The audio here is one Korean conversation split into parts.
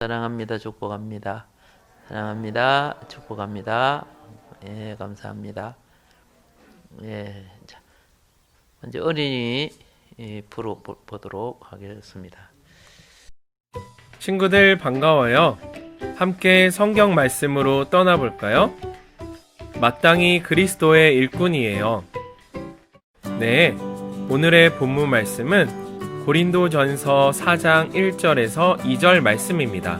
사랑합니다. 축복합니다. 사랑합니다. 축복합니다. 예, 감사합니다. 예, 자, 먼저 어린이 프로 보도록 하겠습니다. 친구들 반가워요. 함께 성경 말씀으로 떠나볼까요? 마땅히 그리스도의 일꾼이에요. 네, 오늘의 본문 말씀은 고린도전서 4장 1절에서 2절 말씀입니다.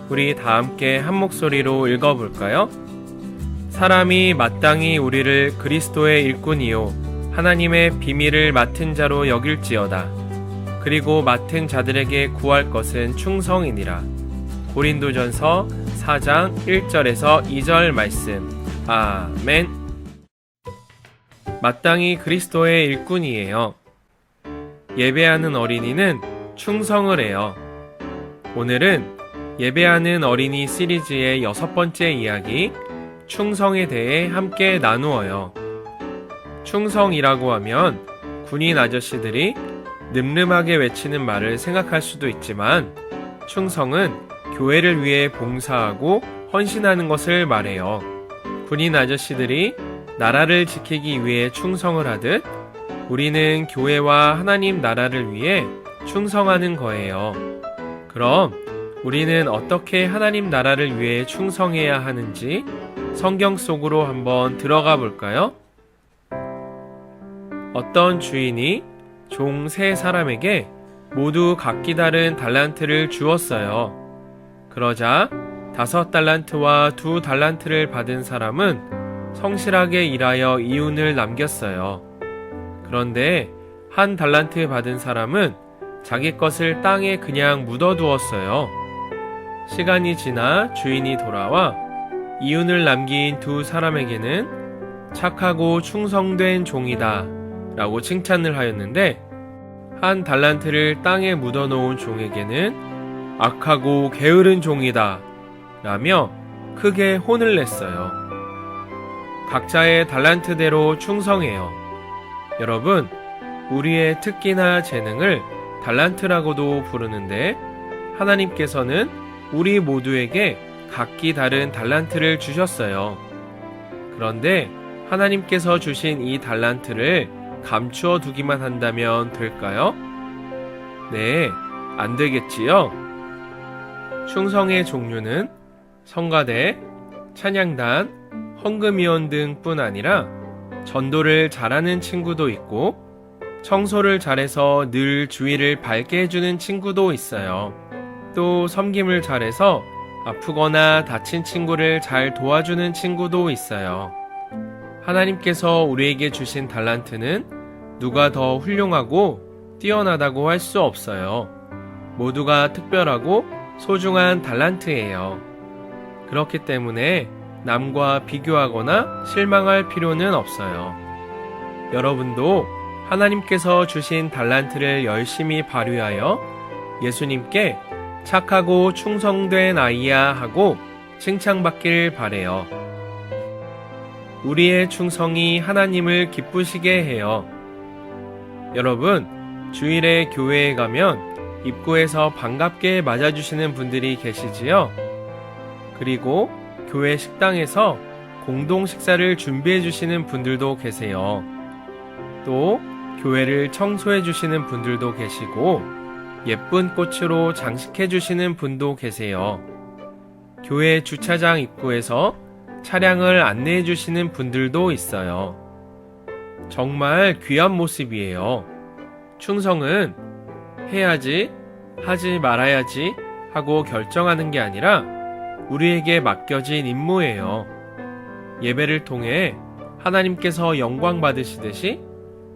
우리 다 함께 한 목소리로 읽어볼까요? 사람이 마땅히 우리를 그리스도의 일꾼이요 하나님의 비밀을 맡은 자로 여길지어다. 그리고 맡은 자들에게 구할 것은 충성이니라. 고린도전서 4장 1절에서 2절 말씀. 아멘. 마땅히 그리스도의 일꾼이에요. 예배하는 어린이는 충성을 해요. 오늘은 예배하는 어린이 시리즈의 6번째 이야기, 충성에 대해 함께 나누어요. 충성이라고 하면 군인 아저씨들이 늠름하게 외치는 말을 생각할 수도 있지만, 충성은 교회를 위해 봉사하고 헌신하는 것을 말해요. 군인 아저씨들이 나라를 지키기 위해 충성을 하듯 우리는 교회와 하나님 나라를 위해 충성하는 거예요. 그럼 우리는 어떻게 하나님 나라를 위해 충성해야 하는지 성경 속으로 한번 들어가 볼까요? 어떤 주인이 종 3사람에게 모두 각기 다른 달란트를 주었어요. 그러자 5달란트와 2달란트를 받은 사람은 성실하게 일하여 이윤을 남겼어요. 그런데 1달란트 받은 사람은 자기 것을 땅에 그냥 묻어두었어요. 시간이 지나 주인이 돌아와 이윤을 남긴 2사람에게는 착하고 충성된 종이다 라고 칭찬을 하였는데, 1달란트를 땅에 묻어놓은 종에게는 악하고 게으른 종이다 라며 크게 혼을 냈어요. 각자의 달란트대로 충성해요. 여러분, 우리의 특기나 재능을 달란트라고도 부르는데, 하나님께서는 우리 모두에게 각기 다른 달란트를 주셨어요. 그런데 하나님께서 주신 이 달란트를 감추어 두기만 한다면 될까요? 네, 안 되겠지요? 충성의 종류는 성가대, 찬양단, 헌금위원 등뿐 아니라 전도를 잘하는 친구도 있고, 청소를 잘해서 늘 주위를 밝게 해주는 친구도 있어요. 또 섬김을 잘해서 아프거나 다친 친구를 잘 도와주는 친구도 있어요. 하나님께서 우리에게 주신 달란트는 누가 더 훌륭하고 뛰어나다고 할 수 없어요. 모두가 특별하고 소중한 달란트예요. 그렇기 때문에 남과 비교하거나 실망할 필요는 없어요. 여러분도 하나님께서 주신 달란트를 열심히 발휘하여 예수님께 착하고 충성된 아이야 하고 칭찬받길 바래요. 우리의 충성이 하나님을 기쁘시게 해요. 여러분, 주일에 교회에 가면 입구에서 반갑게 맞아주시는 분들이 계시지요? 그리고 교회 식당에서 공동 식사를 준비해 주시는 분들도 계세요. 또 교회를 청소해 주시는 분들도 계시고, 예쁜 꽃으로 장식해 주시는 분도 계세요. 교회 주차장 입구에서 차량을 안내해 주시는 분들도 있어요. 정말 귀한 모습이에요. 충성은 해야지, 하지 말아야지 하고 결정하는 게 아니라 우리에게 맡겨진 임무예요. 예배를 통해 하나님께서 영광 받으시듯이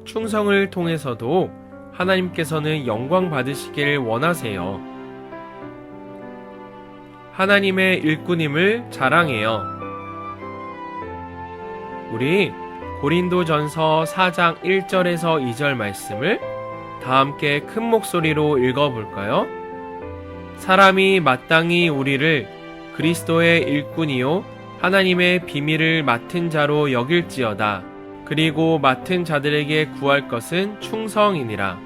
충성을 통해서도 하나님께서는 영광 받으시길 원하세요. 하나님의 일꾼임을 자랑해요. 우리 고린도전서 4장 1절에서 2절 말씀을 다 함께 큰 목소리로 읽어볼까요? 사람이 마땅히 우리를 그리스도의 일꾼이요 하나님의 비밀을 맡은 자로 여길지어다. 그리고 맡은 자들에게 구할 것은 충성이니라.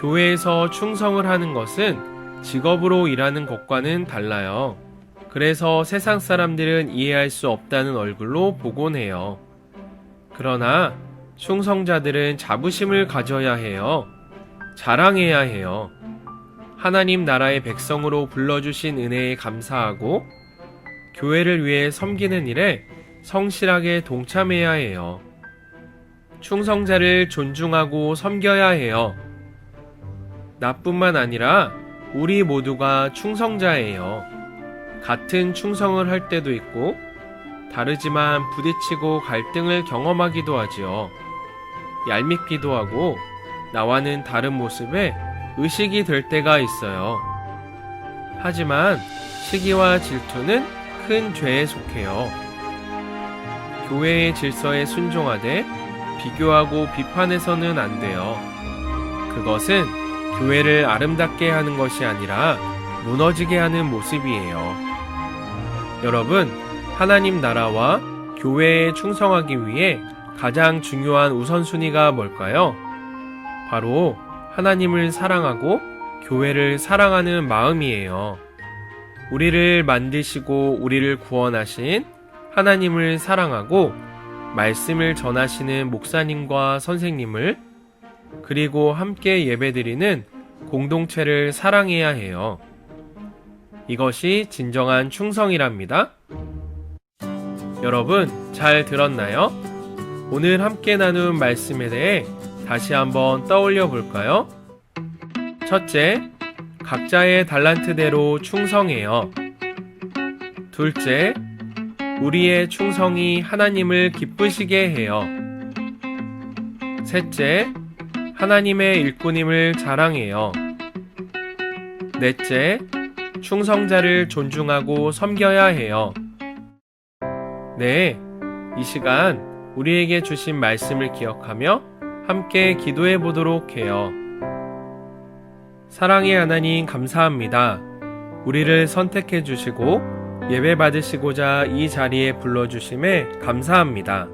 교회에서 충성을 하는 것은 직업으로 일하는 것과는 달라요. 그래서 세상 사람들은 이해할 수 없다는 얼굴로 보곤 해요. 그러나 충성자들은 자부심을 가져야 해요. 자랑해야 해요. 하나님 나라의 백성으로 불러주신 은혜에 감사하고 교회를 위해 섬기는 일에 성실하게 동참해야 해요. 충성자를 존중하고 섬겨야 해요. 나뿐만 아니라 우리 모두가 충성자예요. 같은 충성을 할 때도 있고 다르지만 부딪히고 갈등을 경험하기도 하지요. 얄밉기도 하고 나와는 다른 모습에 의식이 될 때가 있어요. 하지만 시기와 질투는 큰 죄에 속해요. 교회의 질서에 순종하되 비교하고 비판해서는 안 돼요. 그것은 교회를 아름답게 하는 것이 아니라 무너지게 하는 모습이에요. 여러분, 하나님 나라와 교회에 충성하기 위해 가장 중요한 우선순위가 뭘까요? 바로 하나님을 사랑하고 교회를 사랑하는 마음이에요. 우리를 만드시고 우리를 구원하신 하나님을 사랑하고 말씀을 전하시는 목사님과 선생님을 그리고 함께 예배드리는 공동체를 사랑해야 해요. 이것이 진정한 충성이랍니다. 여러분, 잘 들었나요? 오늘 함께 나눈 말씀에 대해 다시 한번 떠올려 볼까요? 첫째, 각자의 달란트대로 충성해요. 둘째, 우리의 충성이 하나님을 기쁘시게 해요. 셋째, 하나님의 일꾼임을 자랑해요. 넷째, 충성자를 존중하고 섬겨야 해요. 네, 이 시간 우리에게 주신 말씀을 기억하며 함께 기도해 보도록 해요. 사랑의 하나님 감사합니다. 우리를 선택해 주시고 예배 받으시고자 이 자리에 불러주심에 감사합니다.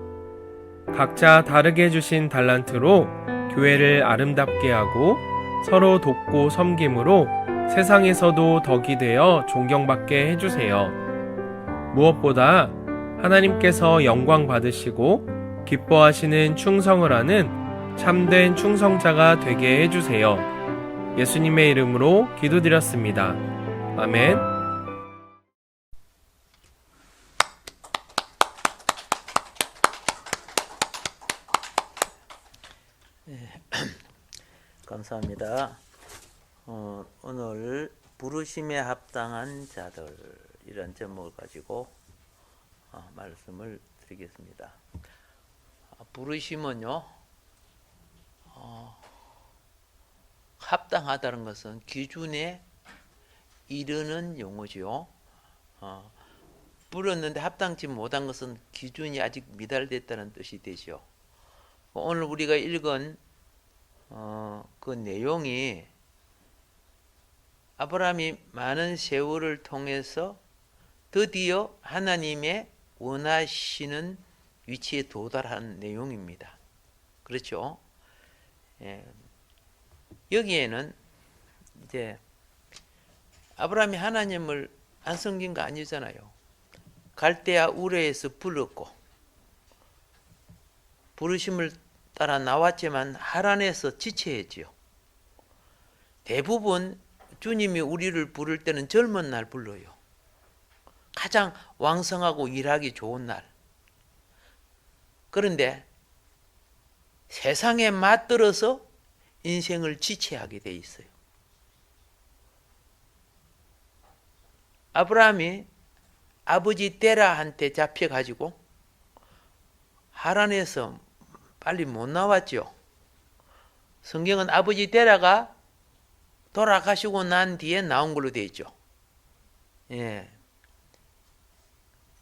각자 다르게 주신 달란트로 교회를 아름답게 하고 서로 돕고 섬김으로 세상에서도 덕이 되어 존경받게 해주세요. 무엇보다 하나님께서 영광 받으시고 기뻐하시는 충성을 하는 참된 충성자가 되게 해주세요. 예수님의 이름으로 기도드렸습니다. 아멘. 감사합니다. 오늘 부르심에 합당한 자들 이런 제목을 가지고 말씀을 드리겠습니다. 부르심은요, 합당하다는 것은 기준에 이르는 용어지요. 불렀는데 합당치 못한 것은 기준이 아직 미달됐다는 뜻이 되죠. 오늘 우리가 읽은 그 내용이 아브라함이 많은 세월을 통해서 드디어 하나님의 원하시는 위치에 도달한 내용입니다. 그렇죠? 예. 여기에는 이제 아브라함이 하나님을 안 섬긴 거 아니잖아요. 갈대아 우르에서 불렀고 부르심을 따라 나왔지만 하란에서 지체했지요. 대부분 주님이 우리를 부를 때는 젊은 날 불러요. 가장 왕성하고 일하기 좋은 날. 그런데 세상에 맞들어서 인생을 지체하게 돼 있어요. 아브라함이 아버지 데라한테 잡혀가지고 하란에서 빨리 못 나왔죠. 성경은 아버지 데라가 돌아가시고 난 뒤에 나온 걸로 되어 있죠. 예.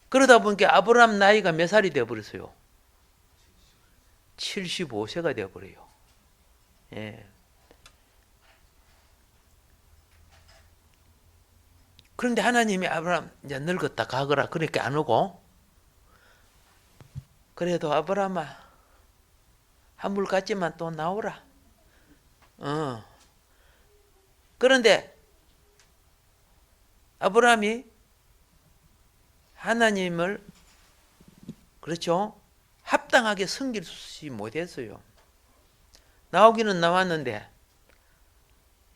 그러다 보니까 아브라함 나이가 몇 살이 되어버렸어요? 75세가 되어버려요. 예. 그런데 하나님이 아브라함 이제 늙었다 가거라 그렇게 안 오고, 그래도 아브라함아 한물 같지만 또 나오라. 그런데 아브라함이 하나님을 그렇죠? 합당하게 섬기지 못했어요. 나오기는 나왔는데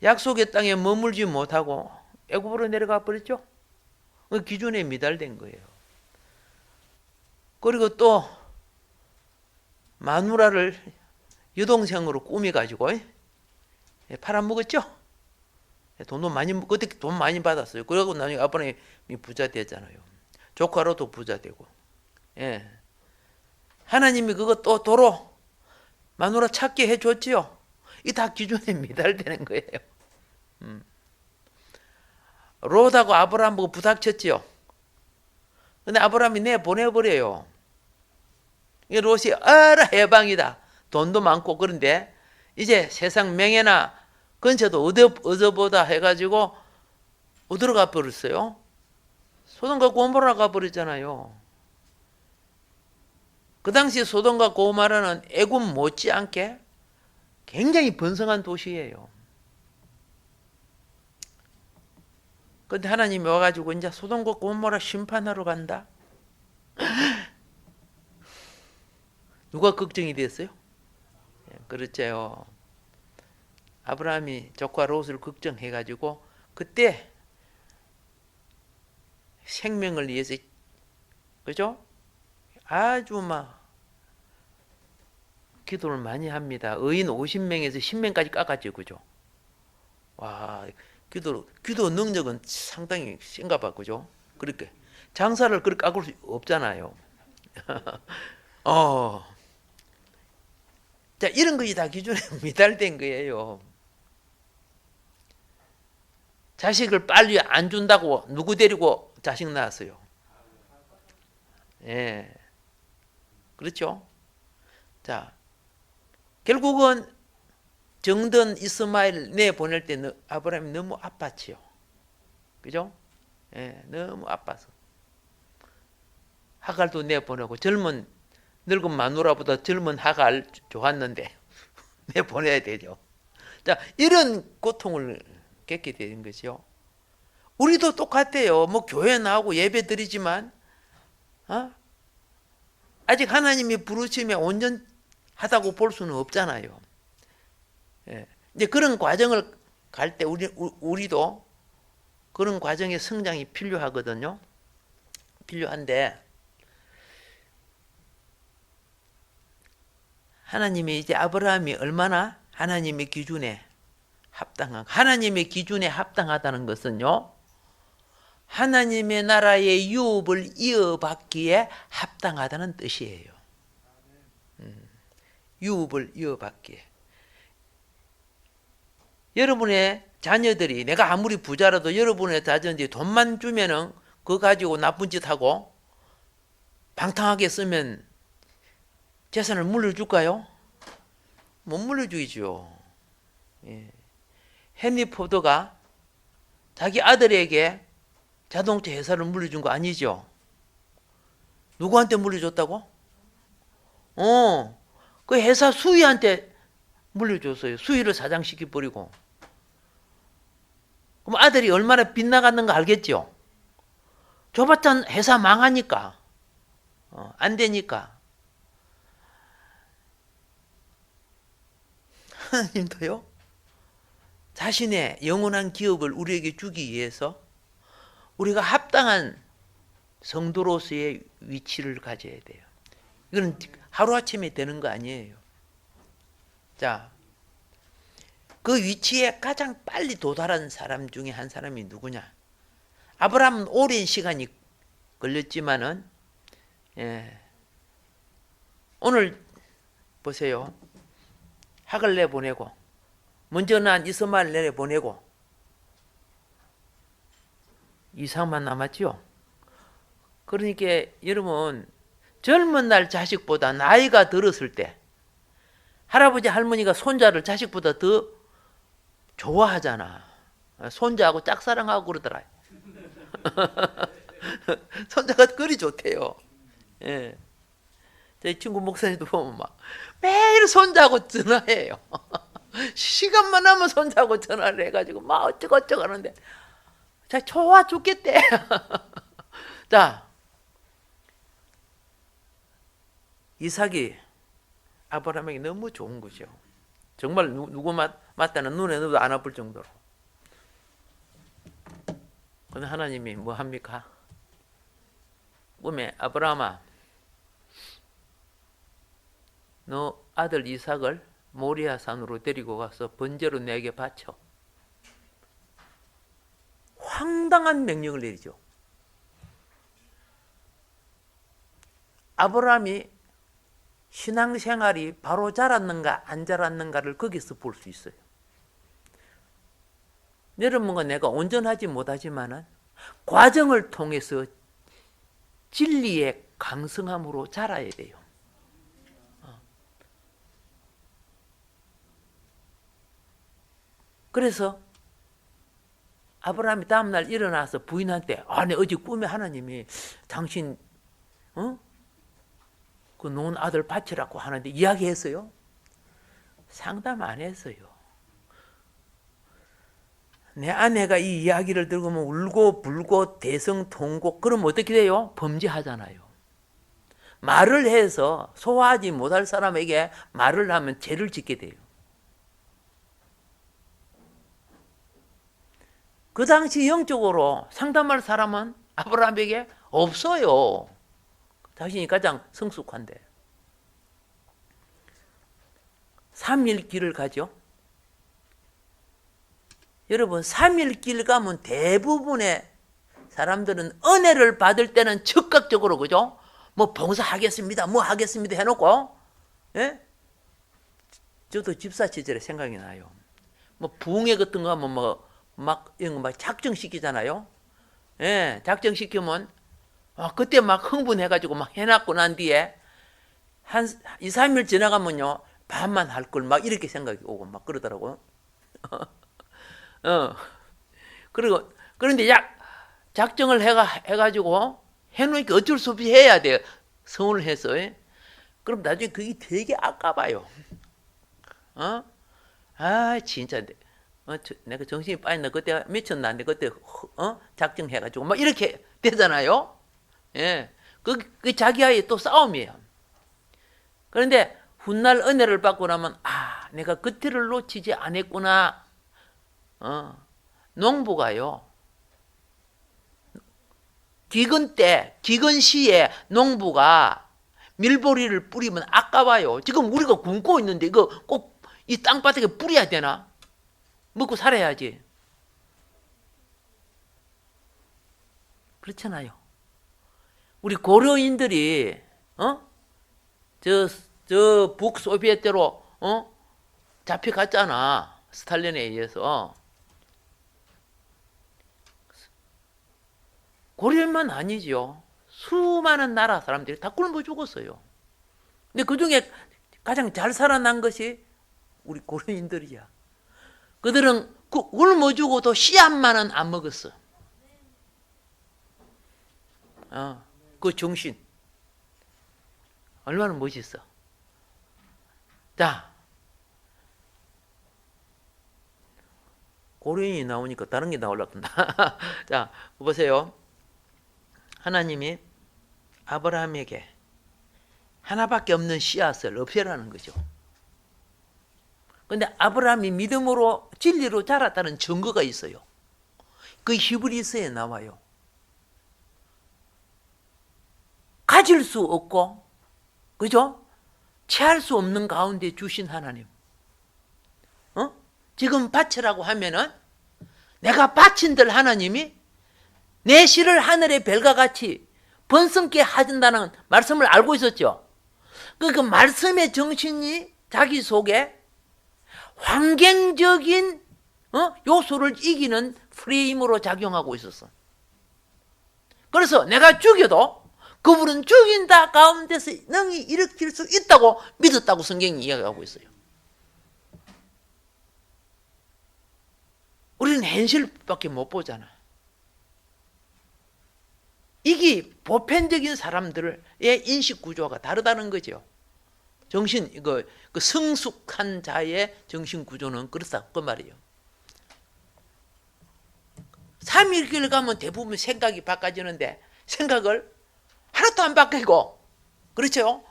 약속의 땅에 머물지 못하고 애굽으로 내려가 버렸죠. 그 기준에 미달된 거예요. 그리고 또 마누라를 여동생으로 꾸며가지고 팔아먹었죠. 돈도 많이 그때 돈 많이 받았어요. 그러고 나중에 아브라함이 부자 됐잖아요. 조카로도 부자 되고. 예. 하나님이 그거 또 도로 마누라 찾게 해줬지요. 이 다 기준에 미달되는 거예요. 롯하고 아브라함 보고 부닥쳤지요. 근데 아브라함이 내보내버려요. 롯이 어라 해방이다. 돈도 많고 그런데 이제 세상 명예나 근처도 얻어보다 해가지고 어디로 가버렸어요? 소돔과 고모라 가버렸잖아요. 그 당시 소돔과 고모라는 애굽 못지않게 굉장히 번성한 도시예요. 근데 하나님이 와가지고 이제 소돔과 고모라 심판하러 간다. 누가 걱정이 됐어요? 그렇죠. 아브라함이 조카 롯을 걱정해가지고 그때 생명을 위해서 그죠? 아주 막 기도를 많이 합니다. 의인 50명에서 10명까지 깎았죠, 그죠? 와, 기도 능력은 상당히 센가 봐, 그죠? 그렇게 장사를 그렇게 깎을 수 없잖아요. 자, 이런 것이 다 기준에 미달된 거예요. 자식을 빨리 안 준다고 누구 데리고 자식 낳았어요? 예. 그렇죠? 자, 결국은 정든 이스마엘 내보낼 때 아브라함이 너무 아팠지요. 그죠? 예, 너무 아파서. 하갈도 내보내고 늙은 마누라보다 젊은 하갈 좋았는데 내보내야 되죠. 자, 이런 고통을 겪게 되는 거죠. 우리도 똑같아요. 뭐 교회 나오고 예배 드리지만 아직 하나님이 부르심에 온전하다고 볼 수는 없잖아요. 예. 이제 그런 과정을 갈 때 우리도 그런 과정의 성장이 필요하거든요. 필요한데 하나님이 이제 아브라함이 얼마나 하나님의 기준에 하나님의 기준에 합당하다는 것은요, 하나님의 나라의 유업을 이어받기에 합당하다는 뜻이에요. 유업을 이어받기에. 여러분의 자녀들이 내가 아무리 부자라도 여러분의 자녀들이 돈만 주면은 그거 가지고 나쁜 짓 하고 방탕하게 쓰면 재산을 물려줄까요? 못 물려주죠. 예. 헨리 포드가 자기 아들에게 자동차 회사를 물려준 거 아니죠? 누구한테 물려줬다고? 그 회사 수위한테 물려줬어요. 수위를 사장시켜버리고. 그럼 아들이 얼마나 빗나갔는가 알겠죠? 줘봤자 회사 망하니까. 안 되니까. 하나님도요, 자신의 영원한 기업을 우리에게 주기 위해서 우리가 합당한 성도로서의 위치를 가져야 돼요. 이건 하루아침에 되는 거 아니에요. 자, 그 위치에 가장 빨리 도달한 사람 중에 한 사람이 누구냐? 아브라함은 오랜 시간이 걸렸지만은, 오늘 보세요. 학을 내보내고 먼저 난 이스마엘 내보내고 이삭만 남았죠. 그러니까 여러분, 젊은 날 자식보다 나이가 들었을 때 할아버지 할머니가 손자를 자식보다 더 좋아하잖아. 손자하고 짝사랑하고 그러더라. 손자가 그리 좋대요. 예. 제 친구 목사님도 보면 막 매일 손자하고 전화해요. 시간만 하면 손자하고 전화를 해가지고 막 어쩌고 하는데 자, 좋아 죽겠대. 자, 이삭이 아브라함에게 너무 좋은 거죠. 정말 누구 맞다는 눈에 넣어도 안 아플 정도로. 근데 하나님이 뭐 합니까? 꿈에 아브라함아, 너 아들 이삭을 모리아 산으로 데리고 가서 번제로 내게 바쳐. 황당한 명령을 내리죠. 아브라함이 신앙생활이 바로 자랐는가 안 자랐는가를 거기서 볼 수 있어요. 여러분과 내가 온전하지 못하지만은 과정을 통해서 진리의 강성함으로 자라야 돼요. 그래서 아브라함이 다음날 일어나서 부인한테 내 어제 꿈에 하나님이 당신 그 놓은 아들 바치라고 하는데 이야기했어요? 상담 안 했어요. 내 아내가 이 이야기를 들으면 울고 불고 대성통곡, 그러면 어떻게 돼요? 범죄하잖아요. 말을 해서 소화하지 못할 사람에게 말을 하면 죄를 짓게 돼요. 그 당시 영적으로 상담할 사람은 아브라함에게 없어요. 자신이 가장 성숙한데. 3일 길을 가죠. 여러분 3일 길 가면 대부분의 사람들은 은혜를 받을 때는 즉각적으로 그죠? 뭐 봉사하겠습니다, 뭐 하겠습니다 해놓고, 예? 저도 집사 시절에 생각이 나요. 뭐 부흥회 같은 거 하면 막 이런 거 막 작정시키잖아요. 예, 작정시키면 그때 막 흥분해가지고 막 해놨고 난 뒤에 한 2, 3일 지나가면요 반만 할 걸 막 이렇게 생각이 오고 막 그러더라고요. 그리고 그런데 작정을 해가지고 해놓으니까 어쩔 수 없이 해야 돼요. 성을 해서. 그럼 나중에 그게 되게 아까봐요. 진짜 내가 정신이 빠졌나 그때 미쳤나는데 그때 작정해가지고 막 이렇게 되잖아요. 예, 그 자기와의 또 싸움이에요. 그런데 훗날 은혜를 받고 나면 내가 그 틀을 놓치지 않았구나. 농부가요. 기근 시에 농부가 밀보리를 뿌리면 아까워요. 지금 우리가 굶고 있는데 이거 꼭 이 땅바닥에 뿌려야 되나? 먹고 살아야지. 그렇잖아요. 우리 고려인들이 저 북소비에트로 잡혀갔잖아. 스탈린에 의해서. 고려인만 아니죠. 수많은 나라 사람들이 다 굶어 죽었어요. 근데 그중에 가장 잘 살아난 것이 우리 고려인들이야. 그들은 굶어 죽어도 씨앗만은 안 먹었어. 그 정신 얼마나 멋있어. 자, 고려인이 나오니까 다른 게 나오려던다. 자, 보세요. 하나님이 아브라함에게 하나밖에 없는 씨앗을 없애라는 거죠. 근데 아브라함이 믿음으로 진리로 자랐다는 증거가 있어요. 그 히브리서에 나와요. 가질 수 없고, 그죠? 취할 수 없는 가운데 주신 하나님. 지금 바치라고 하면은 내가 바친들 하나님이 내 씨를 하늘의 별과 같이 번성케 하신다는 말씀을 알고 있었죠. 그 말씀의 정신이 자기 속에 환경적인 요소를 이기는 프레임으로 작용하고 있었어. 그래서 내가 죽여도 그분은 죽인다 가운데서 능히 일으킬 수 있다고 믿었다고 성경이 이야기하고 있어요. 우리는 현실밖에 못 보잖아. 이게 보편적인 사람들의 인식 구조가 다르다는 거죠. 그 성숙한 자의 정신 구조는 그렇다 그 말이에요. 3일길 가면 대부분 생각이 바꿔지는데 생각을 하나도 안 바뀌고, 그렇죠?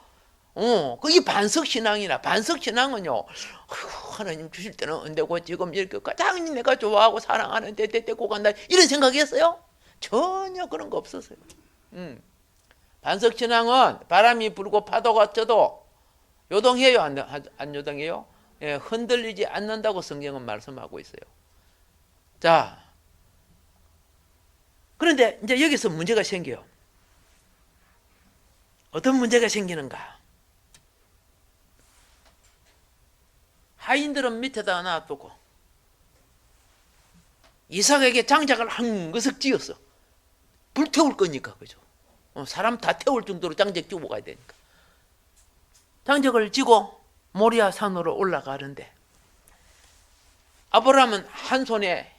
그게 반석신앙이나, 반석신앙은요, 어휴, 하나님 주실 때는 언제고 지금 이렇게 가장 내가 좋아하고 사랑하는 때 데리고 간다, 이런 생각이었어요? 전혀 그런 거 없었어요. 반석신앙은 바람이 불고 파도가 쳐도 요동해요, 안 요동해요? 예, 흔들리지 않는다고 성경은 말씀하고 있어요. 자, 그런데 이제 여기서 문제가 생겨요. 어떤 문제가 생기는가? 하인들은 밑에다 놔두고 이삭에게 장작을 한 것을 찧었어. 불태울 거니까, 그죠? 사람 다 태울 정도로 장작 쥐고 가야 되니까. 장작을 쥐고 모리아 산으로 올라가는데, 아브라함은 한 손에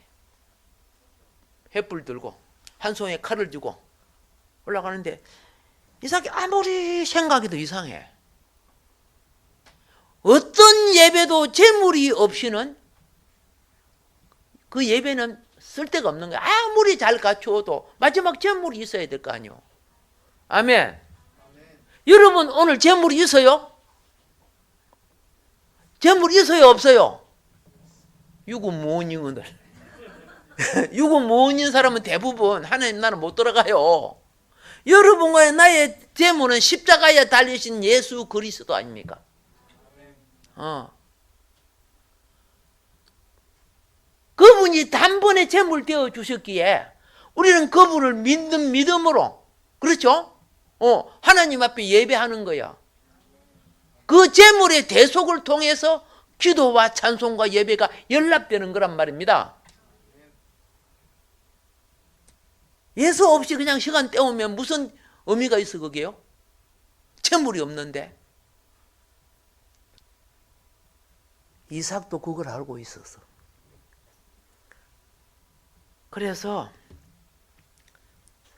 횃불 들고 한 손에 칼을 쥐고 올라가는데, 이삭이 아무리 생각해도 이상해. 어떤 예배도 제물이 없이는 그 예배는 쓸데가 없는 거야. 아무리 잘 갖추어도 마지막 제물이 있어야 될 거 아니에요. 아멘. 여러분 오늘 제물이 있어요? 제물이 있어요, 없어요? 유구무원인들 유구무원인 사람은 대부분 하나님 나라 못 들어가요. 여러분과의 나의 제물은 십자가에 달리신 예수 그리스도 아닙니까? 그분이 단번에 제물 되어 주셨기에 우리는 그분을 믿는 믿음으로, 그렇죠? 하나님 앞에 예배하는 거야. 그 제물의 대속을 통해서 기도와 찬송과 예배가 연락되는 거란 말입니다. 예수 없이 그냥 시간 때우면 무슨 의미가 있어, 그게요? 제물이 없는데. 이삭도 그걸 알고 있었어. 그래서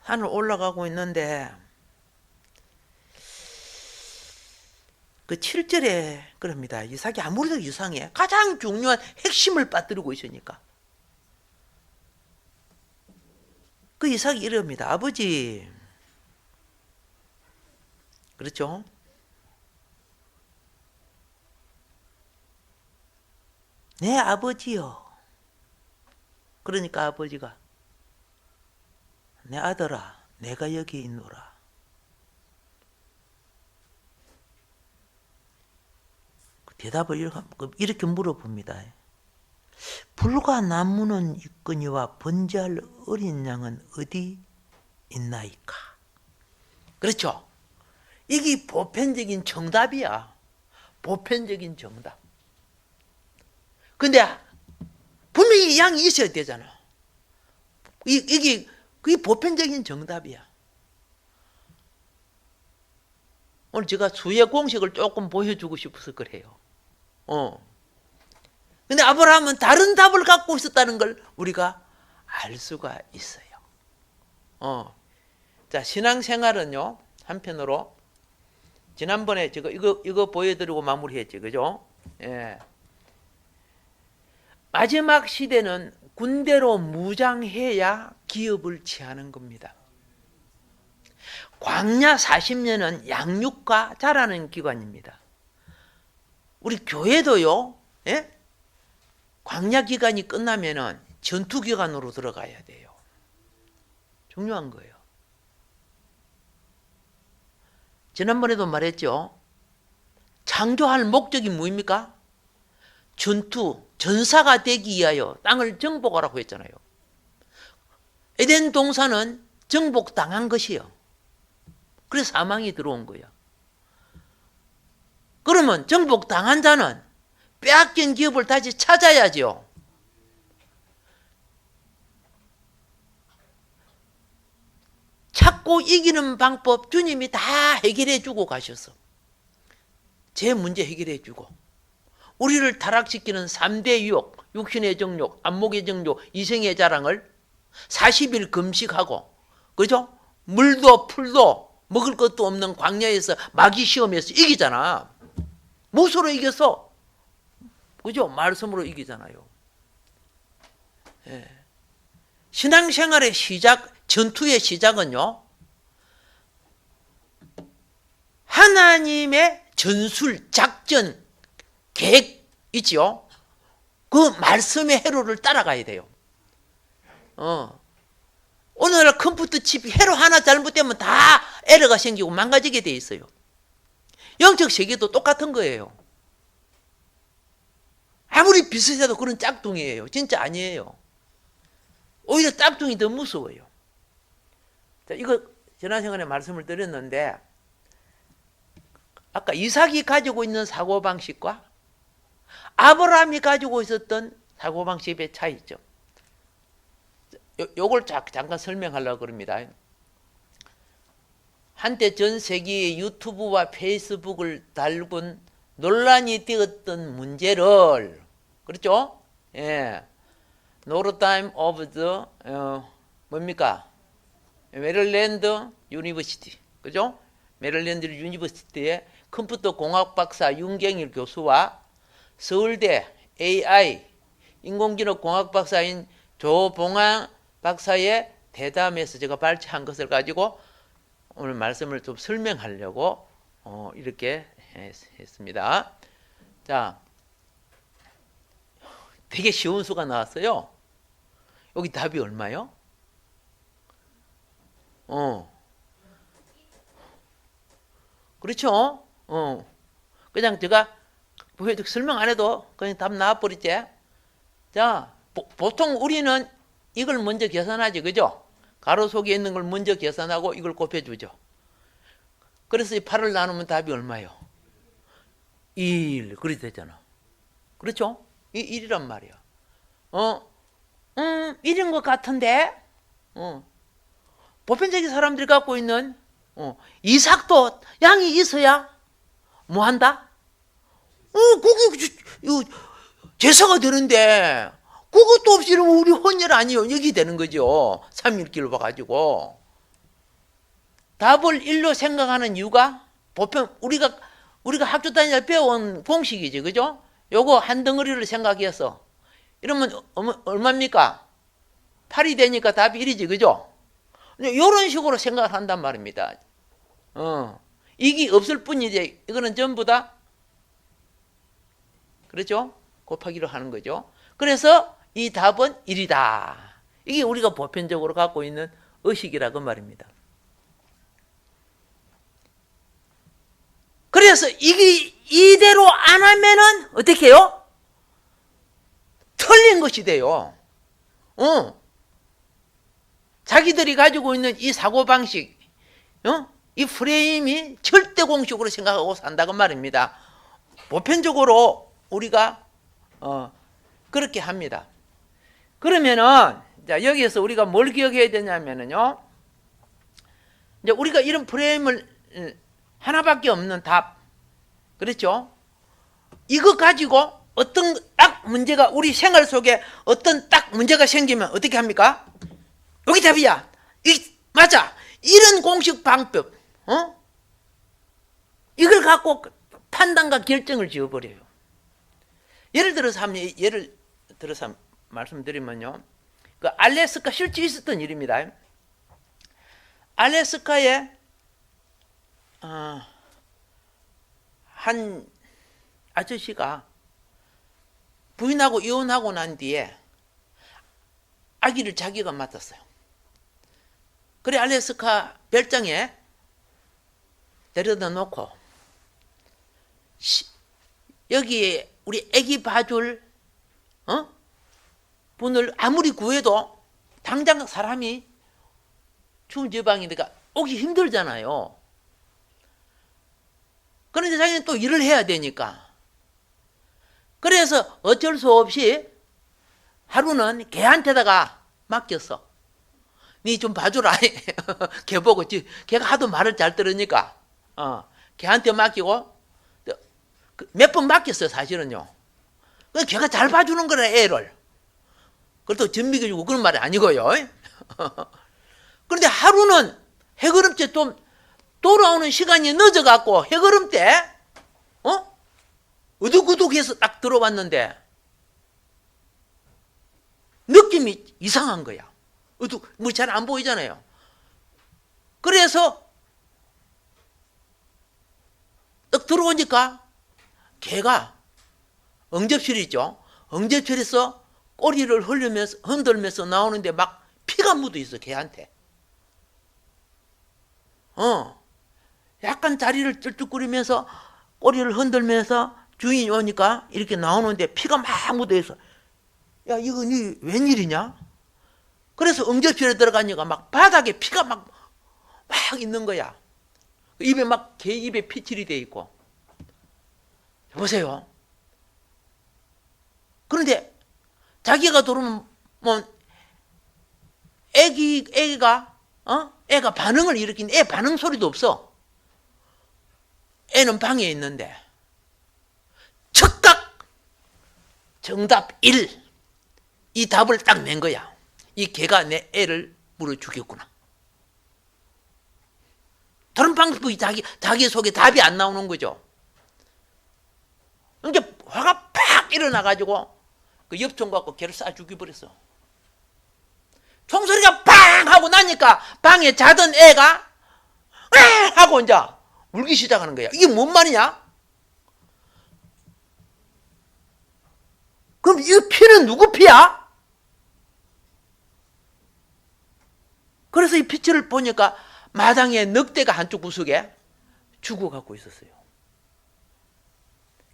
산을 올라가고 있는데 그 7절에 그럽니다. 이삭이 아무래도 이상해. 가장 중요한 핵심을 빠뜨리고 있으니까. 그 이삭이 이럽니다. 아버지. 그렇죠? 내 아버지요. 그러니까 아버지가, 내 아들아, 내가 여기 있노라. 대답을 이렇게 물어봅니다. 불과 나무는 있거니와 번제할 어린 양은 어디 있나이까? 그렇죠? 이게 보편적인 정답이야. 보편적인 정답. 근데 분명히 양이 있어야 되잖아. 그게 보편적인 정답이야. 오늘 제가 수의 공식을 조금 보여주고 싶어서 그래요. 근데 아브라함은 다른 답을 갖고 있었다는 걸 우리가 알 수가 있어요. 자, 신앙생활은요, 한편으로, 지난번에 제가 이거 보여드리고 마무리했지, 그죠? 예. 마지막 시대는 군대로 무장해야 기업을 취하는 겁니다. 광야 40년은 양육과 자라는 기간입니다. 우리 교회도요, 예? 광야 기간이 끝나면은 전투 기간으로 들어가야 돼요. 중요한 거예요. 지난번에도 말했죠. 창조할 목적이 뭐입니까? 전사가 되기 위하여 땅을 정복하라고 했잖아요. 에덴 동산은 정복당한 것이요. 그래서 사망이 들어온 거예요. 그러면 정복당한 자는 빼앗긴 기업을 다시 찾아야죠. 찾고 이기는 방법 주님이 다 해결해 주고 가셔서 제 문제 해결해 주고 우리를 타락시키는 3대 유혹, 육신의 정욕, 안목의 정욕, 이생의 자랑을 40일 금식하고, 그죠? 물도 풀도 먹을 것도 없는 광야에서 마귀 시험에서 이기잖아. 무엇으로 이겼어? 그죠? 말씀으로 이기잖아요. 예. 신앙생활의 시작, 전투의 시작은요, 하나님의 전술, 작전, 계획 있지요? 그 말씀의 회로를 따라가야 돼요. 오늘날 컴퓨터 칩 회로 하나 잘못되면 다 에러가 생기고 망가지게 돼 있어요. 영적 세계도 똑같은 거예요. 아무리 비슷해도 그런 짝퉁이에요. 진짜 아니에요. 오히려 짝퉁이 더 무서워요. 자, 이거 지난 시간에 말씀을 드렸는데, 아까 이삭이 가지고 있는 사고방식과 아브라함이 가지고 있었던 사고방식의 차이죠. 요걸 잠깐 설명하려고 그럽니다. 한때 전 세계의 유튜브와 페이스북을 달군 논란이 되었던 문제를, 그렇죠? 예. 노르타임 오브 더 뭡니까? 메릴랜드 유니버시티, 그죠? 메릴랜드 유니버시티의 컴퓨터 공학 박사 윤경일 교수와 서울대 AI 인공지능 공학 박사인 조봉환 박사의 대담에서 제가 발췌한 것을 가지고 오늘 말씀을 좀 설명하려고 이렇게 했습니다. 자, 되게 쉬운 수가 나왔어요. 여기 답이 얼마요? 그렇죠? 그냥 제가 설명 안 해도 그냥 답 나와버리지. 자, 보통 우리는 이걸 먼저 계산하지, 그죠? 가로 속에 있는 걸 먼저 계산하고 이걸 곱해주죠. 그래서 이 8을 나누면 답이 얼마예요? 1. 그렇게 되잖아. 그렇죠? 이 1이란 말이야. 1인 것 같은데? 보편적인 사람들이 갖고 있는 이삭도 양이 있어야 뭐 한다? 그게 제사가 되는데 그것도 없이 이러면 우리 혼혈 아니요. 여기 되는 거죠. 3일기를 봐가지고. 답을 1로 생각하는 이유가 보편 우리가 학교 다니다 배운 공식이지, 그죠? 요거 한 덩어리를 생각해서 이러면 얼마입니까? 8이 되니까 답이 1이지, 그죠? 이런 식으로 생각을 한단 말입니다. 이게 없을 뿐이지 이거는 전부 다 그렇죠? 곱하기로 하는 거죠. 그래서 이 답은 1이다. 이게 우리가 보편적으로 갖고 있는 의식이라고 말입니다. 그래서 이게 이대로 안 하면은 어떻게 해요? 틀린 것이 돼요. 자기들이 가지고 있는 이 사고방식, 이 프레임이 절대 공식으로 생각하고 산다고 말입니다. 보편적으로 우리가 그렇게 합니다. 그러면은 자, 여기에서 우리가 뭘 기억해야 되냐면은요, 이제 우리가 이런 프레임을 하나밖에 없는 답, 그렇죠? 이거 가지고 어떤 딱 문제가 우리 생활 속에 어떤 딱 문제가 생기면 어떻게 합니까? 여기 답이야. 맞아. 이런 공식 방법, 이걸 갖고 판단과 결정을 지어버려요. 예를 들어서 말씀드리면요, 그 알래스카 실제 있었던 일입니다. 알래스카에 한 아저씨가 부인하고 이혼하고 난 뒤에 아기를 자기가 맡았어요. 그래 알래스카 별장에 데려다 놓고 여기에 우리 아기 봐줄 분을 아무리 구해도 당장 사람이 추운 지방이니까 오기 힘들잖아요. 그런데 자기는 또 일을 해야 되니까. 그래서 어쩔 수 없이 하루는 걔한테다가 맡겼어. 니 좀 봐주라. 걔 보고 걔가 하도 말을 잘 들으니까 걔한테 맡기고 몇 번 맡겼어요, 사실은요. 걔가 잘 봐주는 거라, 애를. 그래도 전비겨주고 그런 말이 아니고요. 그런데 하루는 해걸음 때 좀 돌아오는 시간이 늦어갖고 해걸음 때 어둑어둑해서 딱 들어왔는데 느낌이 이상한 거야. 뭐 잘 안 보이잖아요. 그래서 딱 들어오니까 개가 응접실이 있죠. 응접실에서 꼬리를 흔들면서 나오는데 막 피가 묻어 있어, 개한테. 약간 자리를 쩔뚝거리면서 꼬리를 흔들면서 주인이 오니까 이렇게 나오는데 피가 막 묻어 있어. 야, 이거 니 웬일이냐? 그래서 응접실에 들어가니까 막 바닥에 피가 막 있는 거야. 입에 개 입에 피칠이 돼 있고. 보세요. 그런데 자기가 들어오면 애가 반응을 일으킨 애 반응 소리도 없어. 애는 방에 있는데 즉각 정답 1. 이 답을 딱 낸 거야. 이 개가 내 애를 물어 죽였구나. 다른 방법이 자기 속에 답이 안 나오는 거죠. 이제 화가 팍 일어나가지고 그 엽총 갖고 개를 쏴 죽여버렸어. 총소리가 빵 하고 나니까 방에 자던 애가 하고 이제 울기 시작하는 거야. 이게 뭔 말이냐? 그럼 이 피는 누구 피야? 그래서 이 피치를 보니까 마당에 늑대가 한쪽 구석에 죽어갖고 있었어요.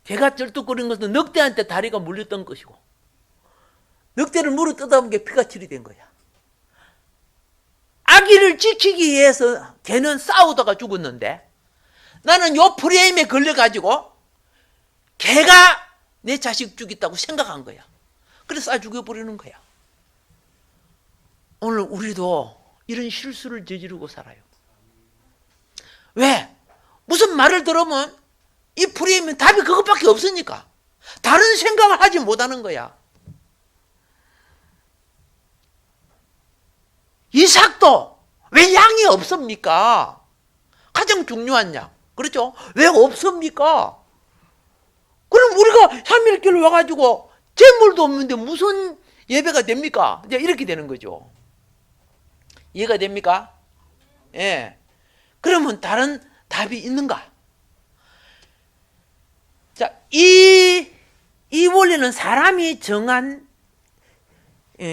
개가 쩔뚝거리는 것은 늑대한테 다리가 물렸던 것이고, 늑대를 물어 뜯어본 게 피가 칠이 된 거야. 아기를 지키기 위해서 개는 싸우다가 죽었는데, 나는 요 프레임에 걸려가지고 개가 내 자식 죽였다고 생각한 거야. 그래서 쏴 죽여버리는 거야. 오늘 우리도 이런 실수를 저지르고 살아요. 왜? 무슨 말을 들으면 이 프레임은 답이 그것밖에 없으니까 다른 생각을 하지 못하는 거야. 이삭도 왜 양이 없습니까? 가장 중요한 양. 그렇죠? 왜 없습니까? 그럼 우리가 3일길 와가지고 재물도 없는데 무슨 예배가 됩니까? 이제 이렇게 되는 거죠. 이해가 됩니까? 예. 그러면 다른 답이 있는가? 자, 이 원리는 사람이 정한,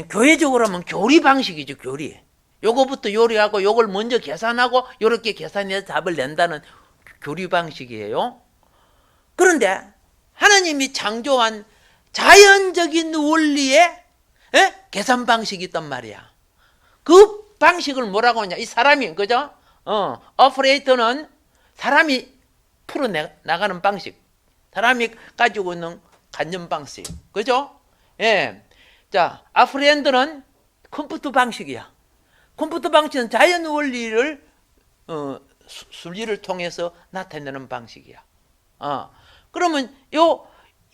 교회적으로 하면 교리 방식이죠, 교리. 요거부터 요리하고 요걸 먼저 계산하고 요렇게 계산해서 답을 낸다는 교리 방식이에요. 그런데 하나님이 창조한 자연적인 원리의 계산 방식이 있단 말이야. 그 방식을 뭐라고 하냐? 이 사람이, 그죠? 오퍼레이터는 사람이 풀어나가는 방식. 사람이 가지고 있는 관념 방식. 그죠? 예. 자, 아프렌드는 컴퓨터 방식이야. 컴퓨터 방식은 자연 원리를, 순리를 통해서 나타내는 방식이야. 그러면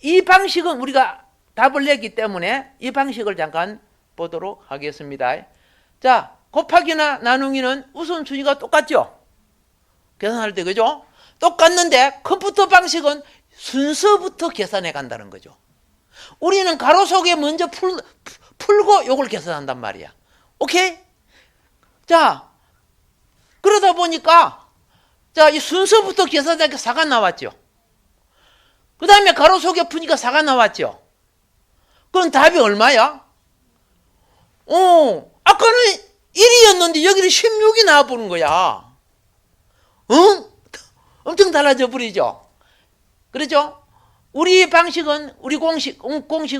이 방식은 우리가 답을 냈기 때문에 이 방식을 잠깐 보도록 하겠습니다. 자, 곱하기나 나누기는 우선순위가 똑같죠? 계산할 때, 그죠? 똑같는데 컴퓨터 방식은 순서부터 계산해 간다는 거죠. 우리는 가로속에 먼저 풀고 요걸 계산한단 말이야. 오케이? 자, 그러다 보니까 자, 이 순서부터 계산하니까 4가 나왔죠. 그 다음에 가로속에 푸니까 4가 나왔죠. 그럼 답이 얼마야? 아까는 1이었는데 여기는 16이 나와보는 거야. 엄청 달라져 버리죠. 그렇죠? 우리 방식은, 우리 공식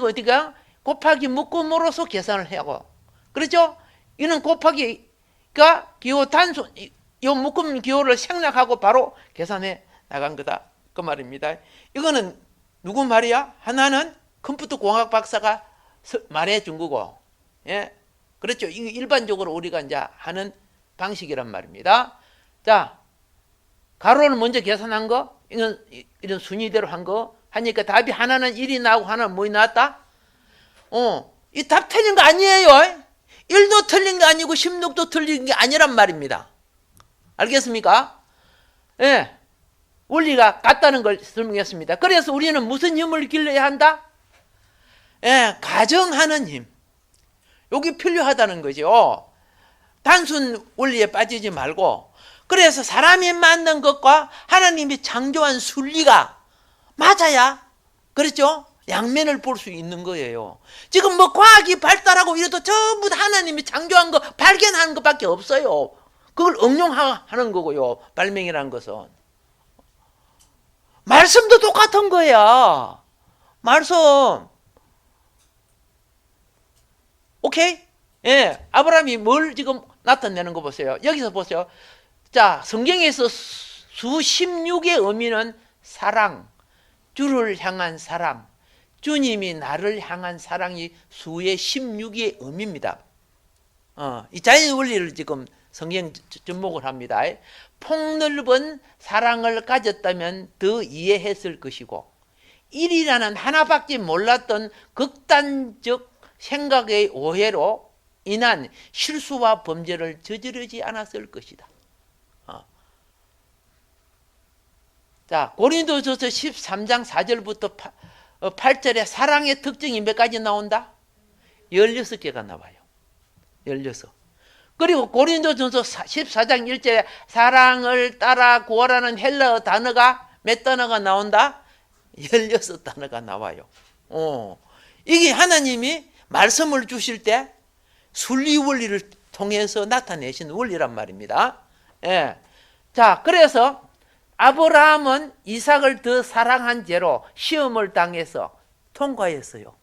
어디가? 곱하기 묶음으로써 계산을 하고. 그렇죠? 이는 곱하기가 기호 단순, 이 묶음 기호를 생략하고 바로 계산해 나간 거다. 그 말입니다. 이거는 누구 말이야? 하나는 컴퓨터 공학 박사가 말해 준 거고, 예. 그렇죠. 이거 일반적으로 우리가 이제 하는 방식이란 말입니다. 자, 가로를 먼저 계산한 거, 이런 순위대로 한 거 하니까 답이 하나는 1이 나오고 하나는 뭐이 나왔다? 이 답 틀린 거 아니에요. 1도 틀린 게 아니고 16도 틀린 게 아니란 말입니다. 알겠습니까? 예. 원리가 같다는 걸 설명했습니다. 그래서 우리는 무슨 힘을 길러야 한다? 예, 가정하는 힘. 여기 필요하다는 거죠. 단순 원리에 빠지지 말고, 그래서 사람이 만든 것과 하나님이 창조한 순리가 맞아야, 그렇죠? 양면을 볼 수 있는 거예요. 지금 뭐 과학이 발달하고 이래도 전부 다 하나님이 창조한 거 발견하는 것밖에 없어요. 그걸 응용하는 거고요. 발명이라는 것은. 말씀도 똑같은 거야. 말씀. 오케이? 예. 아브라함이 뭘 지금 나타내는 거 보세요. 여기서 보세요. 자, 성경에서 수 16의 의미는 사랑, 주를 향한 사랑, 주님이 나를 향한 사랑이 수의 16의 의미입니다. 이 자연 원리를 지금 성경 접목을 합니다. 폭넓은 사랑을 가졌다면 더 이해했을 것이고, 일이라는 하나밖에 몰랐던 극단적 생각의 오해로 인한 실수와 범죄를 저지르지 않았을 것이다. 자, 고린도전서 13장 4절부터 8절에 사랑의 특징이 몇 가지 나온다? 16개가 나와요. 16. 그리고 고린도전서 14장 1절에 사랑을 따라 구하라는 헬라어 단어가 몇 단어가 나온다? 16단어가 나와요. 이게 하나님이 말씀을 주실 때 순리 원리를 통해서 나타내신 원리란 말입니다. 예. 자, 그래서 아브라함은 이삭을 더 사랑한 죄로 시험을 당해서 통과했어요.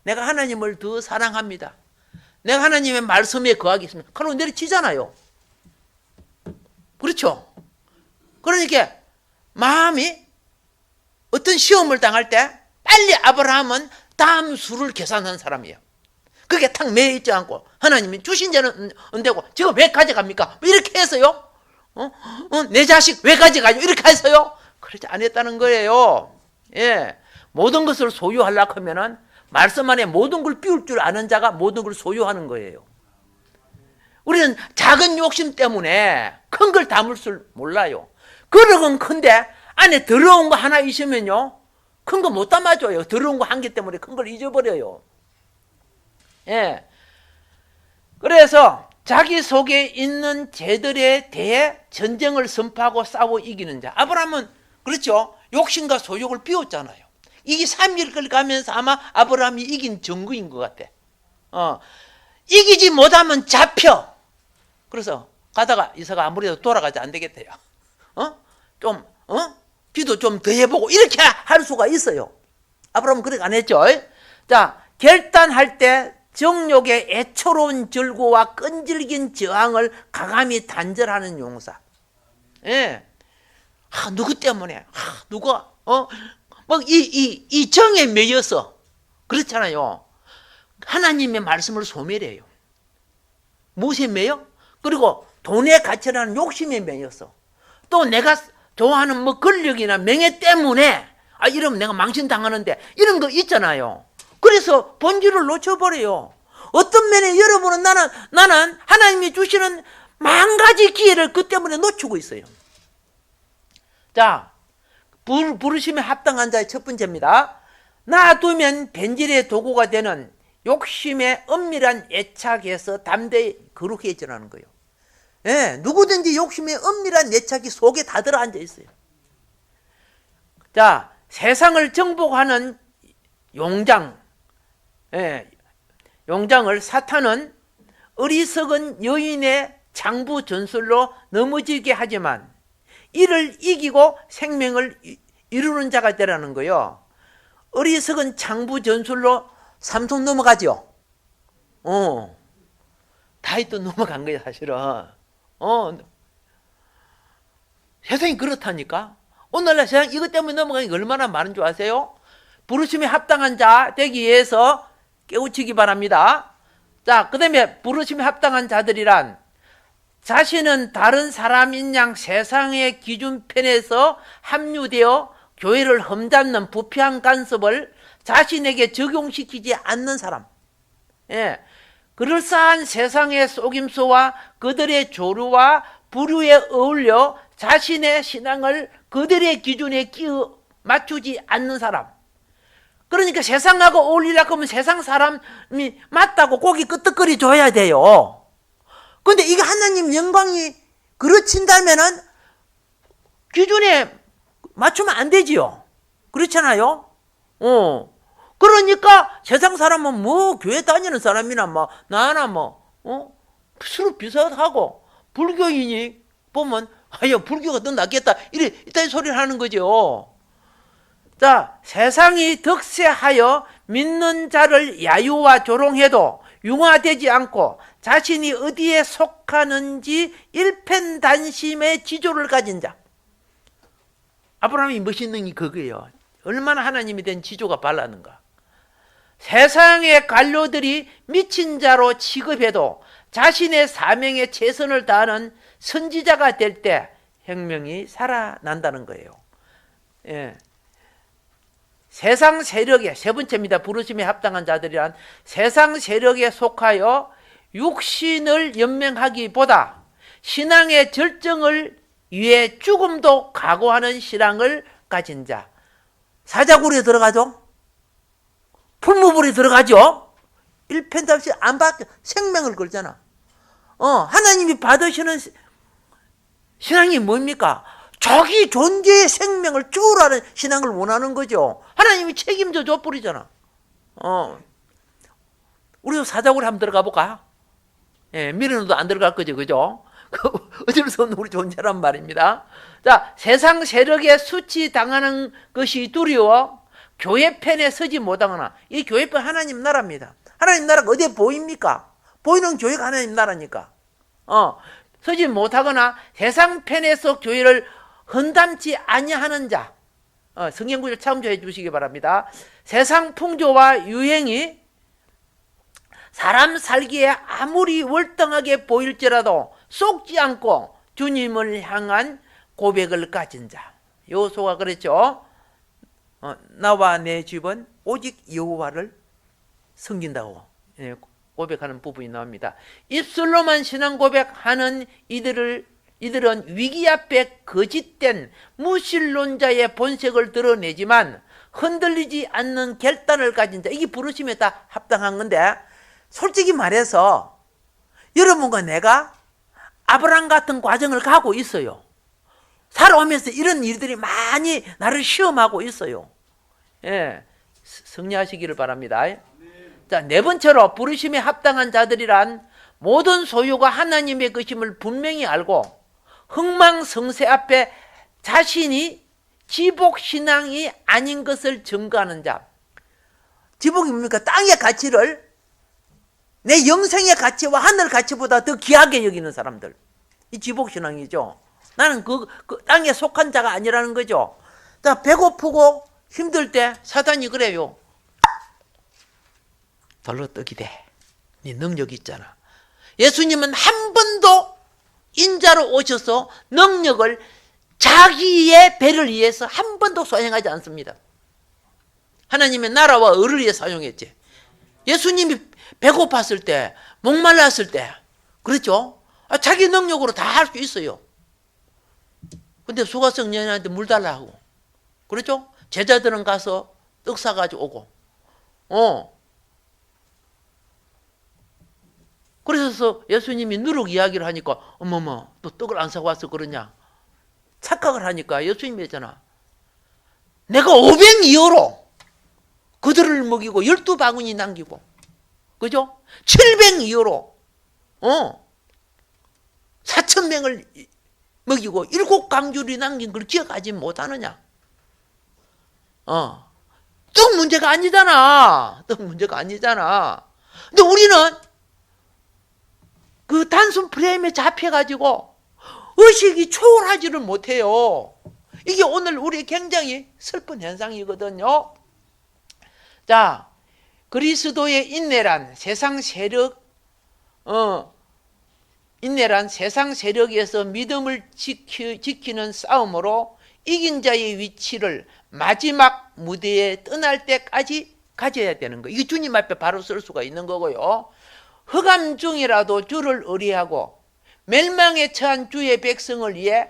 내가 하나님을 더 사랑합니다. 내가 하나님의 말씀에 거하겠습니다. 그럼 내리치잖아요. 그렇죠? 그러니까 마음이 어떤 시험을 당할 때 빨리 아브라함은 다음 수를 계산한 사람이에요. 그게 탁 매여 있지 않고 하나님이 주신 죄는 안 되고 지금 왜 가져갑니까? 이렇게 해서요. 내 자식 왜 가져가요? 이렇게 해서요. 그렇지 않았다는 거예요. 예, 모든 것을 소유하려고 하면은 말씀 안에 모든 걸 비울 줄 아는 자가 모든 걸 소유하는 거예요. 우리는 작은 욕심 때문에 큰 걸 담을 줄 몰라요. 그릇은 큰데 안에 더러운 거 하나 있으면요, 큰 거 못 담아줘요. 더러운 거 한 개 때문에 큰 걸 잊어버려요. 예. 그래서 자기 속에 있는 죄들에 대해 전쟁을 선포하고 싸워 이기는 자. 아브라함은 그렇죠. 욕심과 소욕을 비웠잖아요. 이게 3일 가면서 아마 아브라함이 이긴 증거인 것 같아. 이기지 못하면 잡혀. 그래서 가다가 이삭아 아무래도 돌아가지 안 되겠대요. 기도 좀 더 해보고 이렇게 할 수가 있어요. 아브라함은 그렇게 안 했죠. 자, 결단할 때 정욕의 애처로운 절고와 끈질긴 저항을 강함이 단절하는 용사. 예. 누구 때문에? 누가? 이 정에 매여서 그렇잖아요. 하나님의 말씀을 소멸해요. 무엇에 매여? 그리고 돈의 가치라는 욕심에 매여서 또 내가 좋아하는 권력이나 명예 때문에 이러면 내가 망신당하는데 이런 거 있잖아요. 그래서 본질을 놓쳐버려요. 어떤 면에 여러분은 나는 하나님이 주시는 만 가지 기회를 그 때문에 놓치고 있어요. 자, 부르심에 합당한 자의 첫 번째입니다. 놔두면 변질의 도구가 되는 욕심의 은밀한 애착에서 담대히 거룩해지라는 거예요. 예, 누구든지 욕심의 은밀한 애착이 속에 다 들어앉아 있어요. 자, 세상을 정복하는 용장, 용장을 사탄은 어리석은 여인의 장부 전술로 넘어지게 하지만 이를 이기고 생명을 이루는 자가 되라는 거요. 어리석은 장부 전술로 삼손 넘어가죠. 다윗도 넘어간 거예요, 사실은. 세상이 그렇다니까. 오늘날 세상 이것 때문에 넘어가는 게 얼마나 많은 줄 아세요? 부르심에 합당한 자 되기 위해서 깨우치기 바랍니다. 자, 그 다음에 부르심에 합당한 자들이란 자신은 다른 사람인 양 세상의 기준편에서 합류되어 교회를 험잡는 부패한 간섭을 자신에게 적용시키지 않는 사람. 예. 그럴싸한 세상의 속임수와 그들의 조류와 부류에 어울려 자신의 신앙을 그들의 기준에 끼워 맞추지 않는 사람. 그러니까 세상하고 어울리려고 하면 세상 사람이 맞다고 고기 끄덕거리 줘야 돼요. 근데 이게 하나님 영광이 그르친다면은 기준에 맞추면 안 되지요. 그렇잖아요. 그러니까 세상 사람은 뭐 교회 다니는 사람이나 뭐 나나 뭐 서로 비슷하고 불교인이 보면 아야 불교가 더 낫겠다 이따 소리를 하는 거죠. 자, 세상이 득세하여 믿는 자를 야유와 조롱해도 융화되지 않고 자신이 어디에 속하는지 일편단심의 지조를 가진 자. 아브라함이 멋있는 게 그거예요. 얼마나 하나님이 된 지조가 발랐는가. 세상의 관료들이 미친 자로 취급해도 자신의 사명에 최선을 다하는 선지자가 될 때 혁명이 살아난다는 거예요. 예. 세상 세력에, 세 번째입니다. 부르심에 합당한 자들이란 세상 세력에 속하여 육신을 연명하기보다 신앙의 절정을 위해 죽음도 각오하는 신앙을 가진 자. 사자굴에 들어가죠? 풀무불에 들어가죠? 일편단심 안 받게 생명을 걸잖아. 하나님이 받으시는 신앙이 뭡니까? 자기 존재의 생명을 주라는 신앙을 원하는 거죠. 하나님이 책임져 줘버리잖아. 우리도 사자굴에 한번 들어가 볼까? 예, 미련도 안 들어갈 거죠, 그죠? 어쩔 수 없는 우리 존재란 말입니다. 자, 세상 세력에 수치당하는 것이 두려워 교회 편에 서지 못하거나, 이 교회 편 하나님 나라입니다. 하나님 나라가 어디에 보입니까? 보이는 교회가 하나님 나라니까. 서지 못하거나 세상 편에서 교회를 헌담치 아니하는 자. 성경 구절 참조해 주시기 바랍니다. 세상 풍조와 유행이 사람 살기에 아무리 월등하게 보일지라도 속지 않고 주님을 향한 고백을 가진 자. 여호수아가 그랬죠. 나와 내 집은 오직 여호와를 섬긴다고 고백하는 부분이 나옵니다. 입술로만 신앙 고백하는 이들은 위기 앞에 거짓된 무신론자의 본색을 드러내지만 흔들리지 않는 결단을 가진 자. 이게 부르심에 다 합당한 건데, 솔직히 말해서 여러분과 내가 아브라함 같은 과정을 가고 있어요. 살아오면서 이런 일들이 많이 나를 시험하고 있어요. 예, 승리하시기를 바랍니다. 자, 네 번째로 부르심에 합당한 자들이란 모든 소유가 하나님의 것임을 분명히 알고 흥망성쇠 앞에 자신이 지복신앙이 아닌 것을 증거하는 자. 지복이 뭡니까? 땅의 가치를 내 영생의 가치와 하늘 가치보다 더 귀하게 여기는 사람들. 이 지복신앙이죠. 나는 그 땅에 속한 자가 아니라는 거죠. 자, 배고프고 힘들 때 사단이 그래요. 돌로 떡이 돼. 네 능력 있잖아. 예수님은 한 번도 인자로 오셔서 능력을 자기의 배를 위해서 한 번도 사용하지 않습니다. 하나님의 나라와 의를 위해 사용했지. 예수님이 배고팠을 때, 목말랐을 때, 그렇죠? 자기 능력으로 다 할 수 있어요. 근데 수가성 여인한테 물 달라 하고, 그렇죠? 제자들은 가서 떡 사가지고 오고, 그래서 예수님이 누룩 이야기를 하니까, 어머머, 너 떡을 안 사고 와서 그러냐? 착각을 하니까 예수님이 했잖아. 내가 500이어로 그들을 먹이고 12바구니 남기고, 그죠? 700이어로 4,000명을 먹이고 7강줄이 남긴 걸 기억하지 못하느냐? 떡 문제가 아니잖아. 떡 문제가 아니잖아. 근데 우리는 그 단순 프레임에 잡혀가지고 의식이 초월하지를 못해요. 이게 오늘 우리 굉장히 슬픈 현상이거든요. 자, 그리스도의 인내란 세상 세력, 인내란 세상 세력에서 믿음을 지키는 싸움으로 이긴 자의 위치를 마지막 무대에 떠날 때까지 가져야 되는 거예요. 이게 주님 앞에 바로 설 수가 있는 거고요. 흑암 중이라도 주를 의리하고 멸망에 처한 주의 백성을 위해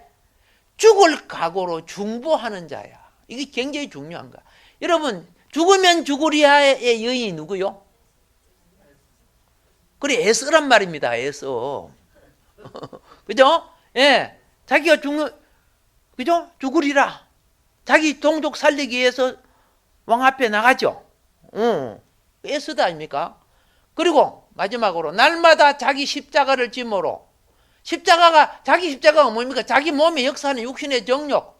죽을 각오로 중보하는 자야. 이게 굉장히 중요한 거야. 여러분, 죽으면 죽으리하의 여인이 누구요? 그래, 에서란 말입니다. 에서. 그죠? 예. 자기가 그죠? 죽으리라. 자기 동족 살리기 위해서 왕 앞에 나가죠. 애쓰다 아닙니까? 그리고 마지막으로 날마다 자기 십자가를 짐으로, 자기 십자가가 뭡니까? 자기 몸에 역사하는 육신의 정욕,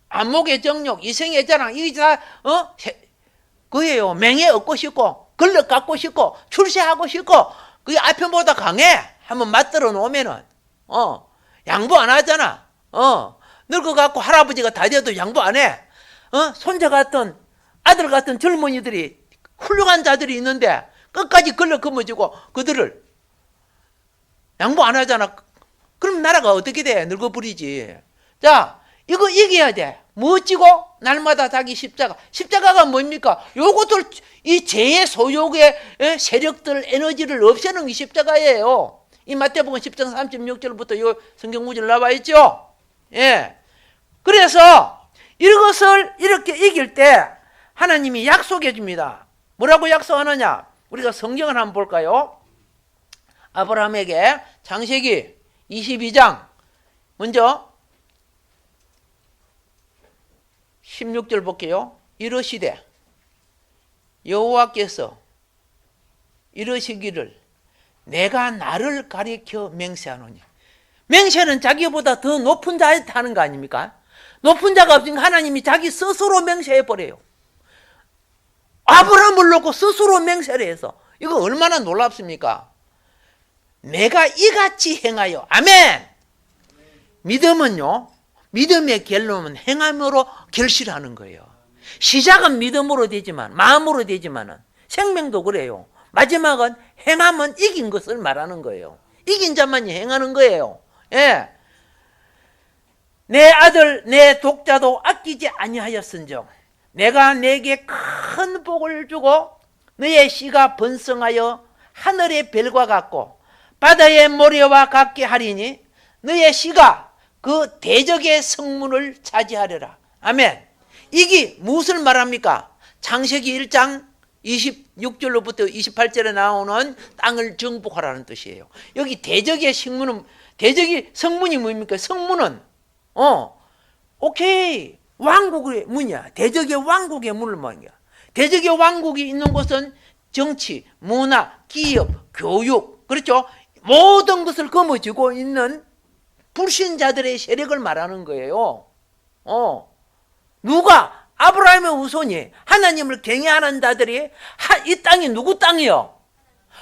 안목의 정욕, 이생의 자랑, 이게 다 그예요. 맹에 얻고 싶고, 권력 갖고 싶고, 출세하고 싶고, 그게 아편보다 강해. 한번 맞들어 놓으면은 양보 안 하잖아. 늙어갖고 할아버지가 다 돼도 양보 안 해. 손자 같은, 아들 같은 젊은이들이, 훌륭한 자들이 있는데 끝까지 권력 거머쥐고 그들을 양보 안 하잖아. 그럼 나라가 어떻게 돼? 늙어버리지. 자, 이거 이겨야 돼. 멋지고 날마다 자기 십자가가 뭡니까? 요것들, 이 죄의 소욕의 세력들, 에너지를 없애는 게 십자가예요. 이 마태복음 10장 36절부터 요 성경 구절 나와 있죠. 예. 그래서 이것을 이렇게 이길 때 하나님이 약속해 줍니다. 뭐라고 약속하느냐? 우리가 성경을 한번 볼까요? 아브라함에게 창세기 22장 먼저 16절 볼게요. 이러시되 여호와께서 이러시기를 내가 나를 가리켜 맹세하노니. 맹세는 자기보다 더 높은 자한테 하는 거 아닙니까? 높은 자가 없으니까 하나님이 자기 스스로 맹세해버려요. 아브라함을 놓고 스스로 맹세를 해서, 이거 얼마나 놀랍습니까? 내가 이같이 행하여. 아멘. 믿음은요, 믿음의 결론은 행함으로 결실하는 거예요. 시작은 믿음으로 되지만, 마음으로 되지만은, 생명도 그래요. 마지막은 행함은 이긴 것을 말하는 거예요. 이긴 자만이 행하는 거예요. 예. 내 아들 내 독자도 아끼지 아니하였은즉 내가 내게 큰 복을 주고 너의 씨가 번성하여 하늘의 별과 같고 바다의 모래와 같게 하리니 너의 씨가 그 대적의 성문을 차지하리라. 아멘. 이게 무엇을 말합니까? 창세기 1장 26절로부터 28절에 나오는 땅을 정복하라는 뜻이에요. 여기 대적의 성문은, 대적의 성문이 뭡니까? 성문은 오케이, 왕국의 문이야. 대적의 왕국의 문을 말이야. 대적의 왕국이 있는 곳은 정치, 문화, 기업, 교육, 그렇죠? 모든 것을 거머쥐고 있는 불신자들의 세력을 말하는 거예요. 누가? 아브라함의 후손이, 하나님을 경외하는 자들이, 이 땅이 누구 땅이요?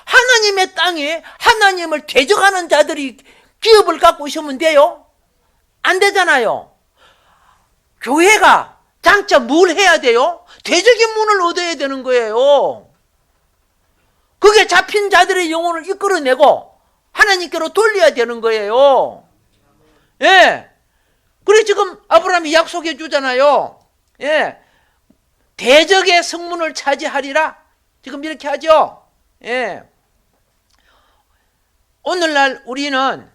하나님의 땅에 하나님을 대적하는 자들이 기업을 갖고 있으면 돼요? 안 되잖아요. 교회가 장차 뭘 해야 돼요? 대적의 문을 얻어야 되는 거예요. 그게 잡힌 자들의 영혼을 이끌어내고 하나님께로 돌려야 되는 거예요. 예. 그래 지금 아브라함이 약속해 주잖아요. 예. 대적의 성문을 차지하리라. 지금 이렇게 하죠. 예. 오늘날 우리는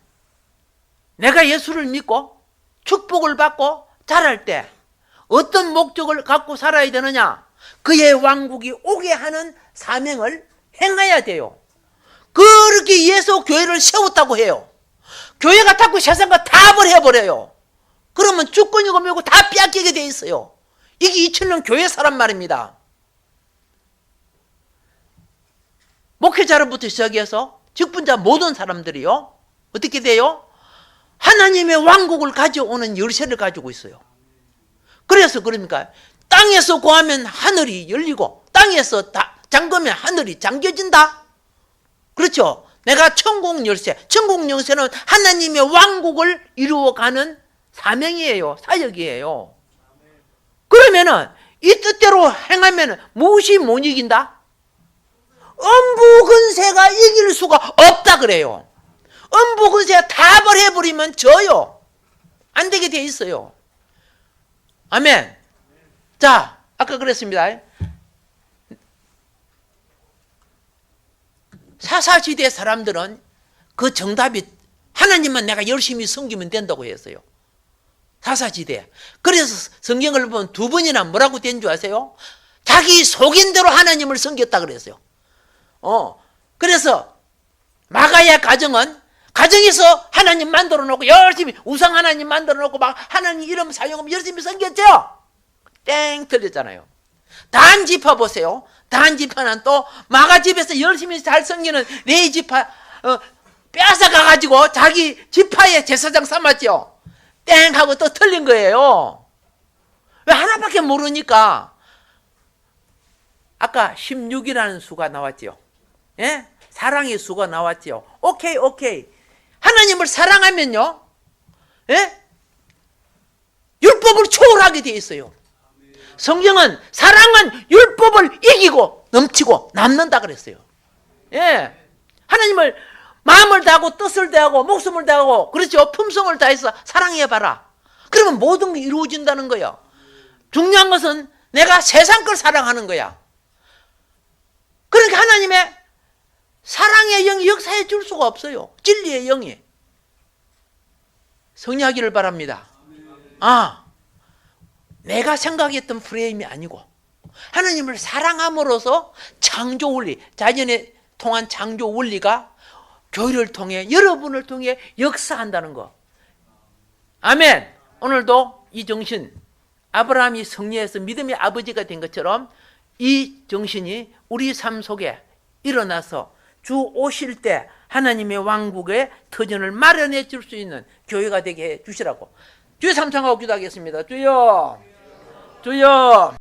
내가 예수를 믿고 축복을 받고 자랄 때 어떤 목적을 갖고 살아야 되느냐? 그의 왕국이 오게 하는 사명을 행해야 돼요. 그렇게 예수 교회를 세웠다고 해요. 교회가 자꾸 세상과 다 버려버려요. 그러면 주권이고 뭐고 다 빼앗기게 돼 있어요. 이게 2000년 교회 사람 말입니다. 목회자로부터 시작해서 직분자 모든 사람들이요, 어떻게 돼요? 하나님의 왕국을 가져오는 열쇠를 가지고 있어요. 그래서 그러니까 땅에서 구하면 하늘이 열리고 땅에서 잠그면 하늘이 잠겨진다. 그렇죠? 내가 천국 열쇠는 하나님의 왕국을 이루어가는 사명이에요. 사역이에요. 그러면은 이 뜻대로 행하면 무엇이 못 이긴다? 음부근세가 이길 수가 없다 그래요. 음부근세가 다 버려버리면 져요. 안 되게 돼 있어요. 아멘. 자, 아까 그랬습니다. 사사시대 사람들은 그 정답이 하나님만 내가 열심히 섬기면 된다고 했어요. 사사시대. 그래서 성경을 보면 두 번이나 뭐라고 된 줄 아세요? 자기 속인 대로 하나님을 섬겼다 그랬어요. 그래서 마가야 가정은 가정에서 하나님 만들어 놓고 열심히 우상 하나님 만들어 놓고 막 하나님 이름 사용하면 열심히 섬겼죠? 땡 틀렸잖아요. 단지파 보세요. 단지파는 또 마가집에서 열심히 잘 섬기는 레위지파 뺏어가 가지고 자기 지파의 제사장 삼았죠. 땡 하고 또 틀린 거예요. 왜? 하나밖에 모르니까. 아까 16이라는 수가 나왔죠. 예? 사랑의 수가 나왔죠. 오케이. 하나님을 사랑하면요, 예? 율법을 초월하게 돼 있어요. 성경은 사랑은 율법을 이기고 넘치고 남는다 그랬어요. 예. 하나님을 마음을 다하고 뜻을 다하고 목숨을 다하고, 그렇죠? 품성을 다해서 사랑해봐라. 그러면 모든 게 이루어진다는 거야. 중요한 것은 내가 세상 걸 사랑하는 거야. 그러니까 하나님의 사랑의 영이 역사해 줄 수가 없어요. 진리의 영이. 성리하기를 바랍니다. 내가 생각했던 프레임이 아니고 하나님을 사랑함으로써 창조 원리, 자연에 통한 창조 원리가 교회를 통해, 여러분을 통해 역사한다는 거. 아멘. 오늘도 이 정신, 아브라함이 승리해서 믿음의 아버지가 된 것처럼 이 정신이 우리 삶 속에 일어나서 주 오실 때 하나님의 왕국의 터전을 마련해 줄 수 있는 교회가 되게 해 주시라고 주의 삼창하고 기도하겠습니다. 주여